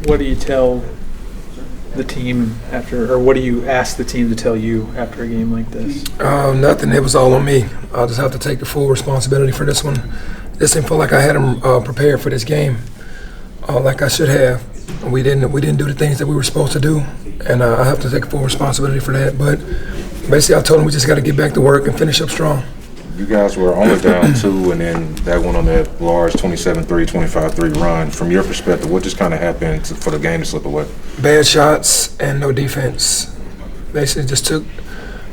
What do you tell the team after, or what do you ask the team to tell you after a game like this? Nothing. It was all on me. I'll just have to take the full responsibility for this one. This didn't feel like I had them prepared for this game, like I should have. We didn't do the things that we were supposed to do, and I have to take full responsibility for that. But basically, I told them we just got to get back to work and finish up strong. You guys were only down 2, and then that went on that large 27-3, 25-3 run. From your perspective, what just kind of happened for the game to slip away? Bad shots and no defense. Basically, just took.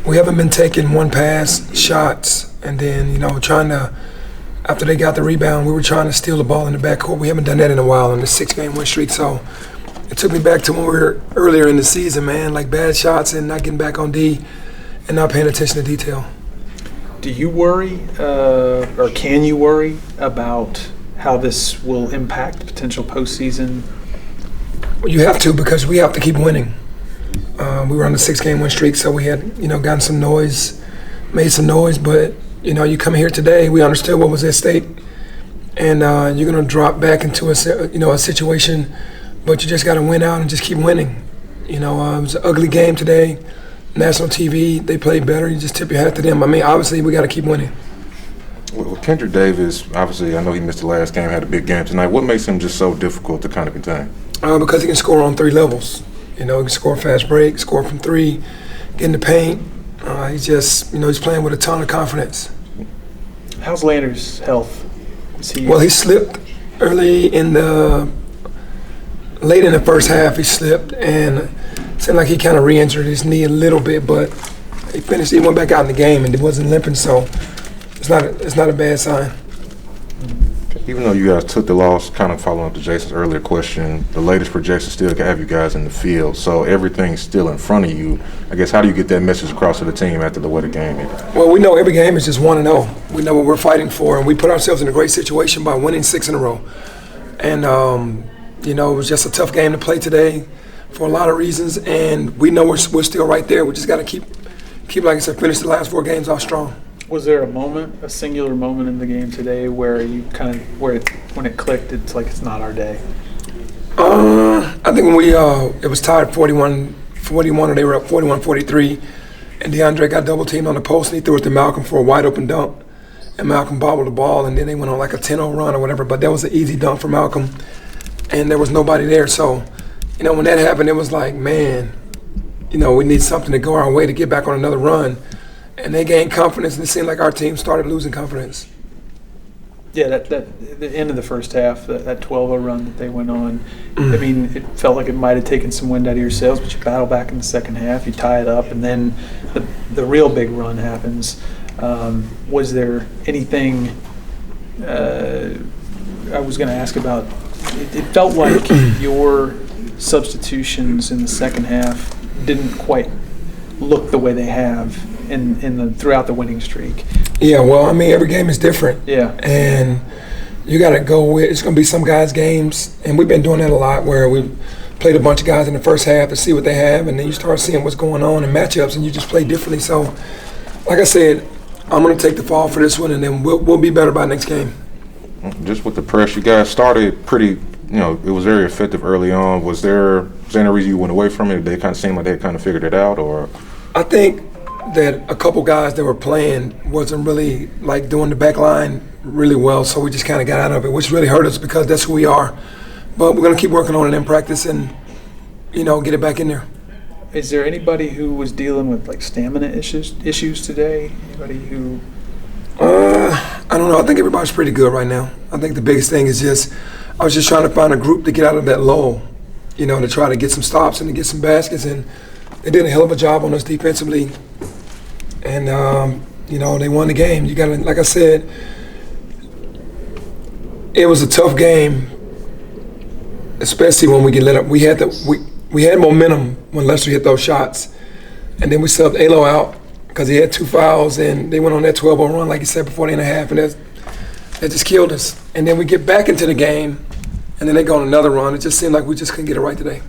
We haven't been taking one pass shots, and then trying to. After they got the rebound, we were trying to steal the ball in the backcourt. We haven't done that in a while on the 6-game win streak. So it took me back to when we were earlier in the season, man. Like bad shots and not getting back on D, and not paying attention to detail. Do you worry, or can you worry about how this will impact potential postseason? Well, you have to, because we have to keep winning. We were on the 6-game win streak, so we had gotten some noise, made some noise, but you come here today, we understood what was at stake, and you're going to drop back into a situation, but you just got to win out and just keep winning. It was an ugly game today. National TV, they played better. You just tip your hat to them. I mean, obviously, we got to keep winning. Well, Kendrick Davis, obviously, I know he missed the last game, had a big game tonight. What makes him just so difficult to kind of contain? Because he can score on 3 levels. He can score fast break, score from 3, get in the paint. He's just, he's playing with a ton of confidence. How's Lander's health? Well, he slipped late in the first half. He slipped, and it seemed like he kind of re-injured his knee a little bit, but he finished. He went back out in the game, and it wasn't limping, so it's not a bad sign. Even though you guys took the loss, kind of following up to Jason's earlier question, the latest projections still have you guys in the field, so everything's still in front of you. I guess, how do you get that message across to the team after the way the game is? Well, we know every game is just 1-0. We know what we're fighting for, and we put ourselves in a great situation by winning 6 in a row. And, it was just a tough game to play today for a lot of reasons, and we know we're still right there. We just got to keep, like I said, finish the last 4 games off strong. Was there a singular moment in the game today where you when it clicked, it's like it's not our day? I think when it was tied 41, or they were up 41-43, and DeAndre got double teamed on the post, and he threw it to Malcolm for a wide open dunk, and Malcolm bobbled the ball, and then they went on like a 10-0 run or whatever. But that was an easy dunk for Malcolm, and there was nobody there. So, when that happened, it was like, man, we need something to go our way to get back on another run. And they gained confidence, and it seemed like our team started losing confidence. Yeah, that the end of the first half, that 12-0 run that they went on, I mean, it felt like it might have taken some wind out of your sails, but you battle back in the second half, you tie it up, and then the real big run happens. Was there anything I was going to ask about? It felt like your substitutions in the second half didn't quite look the way they have throughout the winning streak. Yeah, well, I mean, every game is different. Yeah. And you got to go with, it's going to be some guys' games, and we've been doing that a lot, where we played a bunch of guys in the first half to see what they have, and then you start seeing what's going on in matchups, and you just play differently. So, like I said, I'm going to take the fall for this one, and then we'll be better by next game. Just with the press, you guys started pretty, it was very effective early on. Was there any reason you went away from it? Did they kind of seem like they kind of figured it out, or? I think that a couple guys that were playing wasn't really like doing the back line really well, so we just kind of got out of it, which really hurt us because that's who we are. But we're going to keep working on it in practice and, get it back in there. Is there anybody who was dealing with like stamina issues today? Anybody who? I don't know. I think everybody's pretty good right now. I think the biggest thing is I was just trying to find a group to get out of that lull, to try to get some stops and to get some baskets, and they did a hell of a job on us defensively. And, they won the game. You got to, like I said, it was a tough game, especially when we get let up. We had momentum when Lester hit those shots, and then we subbed Alo out because he had 2 fouls, and they went on that 12-0 run, like you said, before the end of half, and that just killed us. And then we get back into the game, and then they go on another run. It just seemed like we just couldn't get it right today.